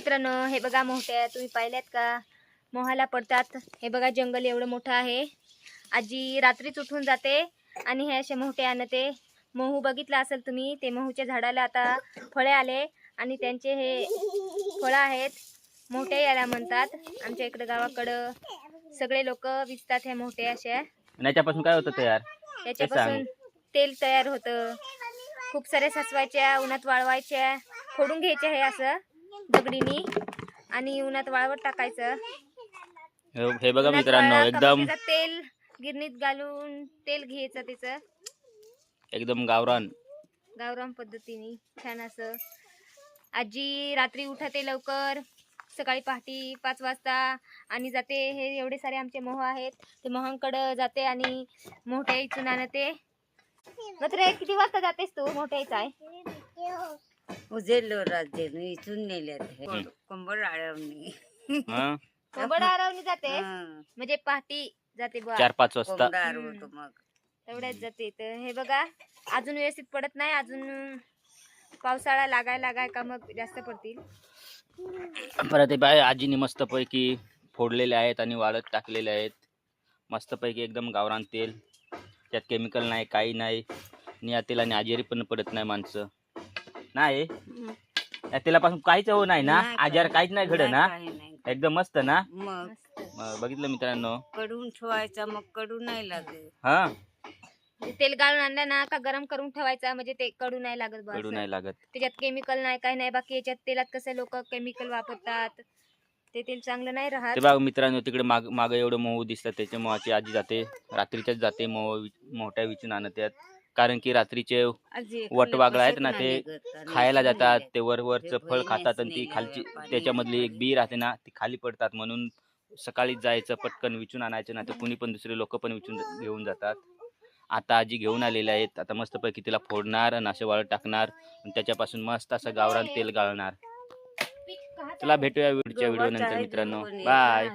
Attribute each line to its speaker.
Speaker 1: मित्रांनो, हे बघा मोठ्या तुम्ही पाहिल्यात का मोहाला पडतात. हे बघा जंगल एवढं मोठं आहे. आजी रात्रीच उठून जाते आणि हे असे मोठे आणते. मोहू बघितला असेल तुम्ही, ते मोहूच्या झाडाला आता फळे आले आणि त्यांचे हे फळं आहेत, मोठे याला म्हणतात. आमच्या इकडे गावाकडं सगळे लोक विकतात हे मोठे असे.
Speaker 2: याच्यापासून काय होतं तयार?
Speaker 1: याच्यापासून तेल तयार होतं. खूप सारे साचवायच्या, उन्हात वाळवायच्या, फोडून घ्यायच्या हे असं दगडीनी आणि उन्हात वाळवत टाकायचं.
Speaker 2: हे बघा मित्रांनो, एकदम
Speaker 1: तेल गिरणीत घालून तेल घ्यायचं त्याचं,
Speaker 2: एकदम गावरान
Speaker 1: गावरान पद्धतीने छान असं. आजी रात्री उठते लवकर, सकाळी पहाटे 5 वाजता आणि जाते. हे एवढे सारे आमचे मोह आहेत, ते मोहांकडे जाते आणि मोठ्या इचून आणते. मात्र किती वाजता जातेस तू? मोठ्या इच आहे
Speaker 3: उजेलो राज्य इथून नेल्यात कंबळ आळवणी
Speaker 1: कोंबड आरवणी जाते, म्हणजे पहाटी जाते बुवा
Speaker 2: 4-5 वाजता.
Speaker 3: मग
Speaker 1: तेवढ्याच जाते. तर हे बघा अजून व्यवस्थित पडत नाही, अजून पावसाळा लागाय का मग जास्त पडतील.
Speaker 2: परत हे बाय आजीने मस्त पैकी फोडलेले आहेत आणि वाळत टाकलेले आहेत. मस्त पैकी एकदम गावरान तेल, त्यात केमिकल नाही, काही नाही. आणि या तेलाने आजारी पण पडत नाही माणसं. नाही या तेलापासून काहीच हो नाही ना, आजार काहीच नाही घड ना, एकदम मस्त ना.
Speaker 3: मग
Speaker 2: बघितलं मित्रांनो,
Speaker 3: कडून ठेवायचा, मग कडू नाही लागेल.
Speaker 2: हा
Speaker 1: तेल गाळून आणलं ना का गरम करून ठेवायचा, म्हणजे ते कडू नाही लागत.
Speaker 2: कडू नाही लागत.
Speaker 1: त्याच्यात केमिकल नाही, काही नाही. बाकी याच्यात तेलात कसं लोक केमिकल वापरतात, ते तेल चांगलं नाही राहत.
Speaker 2: ते बघा मित्रांनो, तिकडे माग एवढं मोहू दिसतात, त्याच्या मोहाची आजी जाते, रात्रीच्याच जाते मोठ्या विचून आणतात. कारण की रात्रीचे वटवागळ आहेत ना, ते खायला जातात, ते वरचं फळ खातात आणि ती खालची त्याच्यामधली एक बी राहते ना, ती खाली पडतात. म्हणून सकाळीच जायचं, पटकन विचून आणायचं ना, तर कुणी पण दुसरे लोक पण विचून घेऊन जातात. आता आजी घेऊन आलेल्या आहेत. आता मस्तपैकी तिला फोडणार आणि असे वाळत टाकणार आणि त्याच्यापासून मस्त असं गावरान तेल गाळणार. चला भेटूया पुढच्या व्हिडिओ नंतर मित्रांनो. बाय.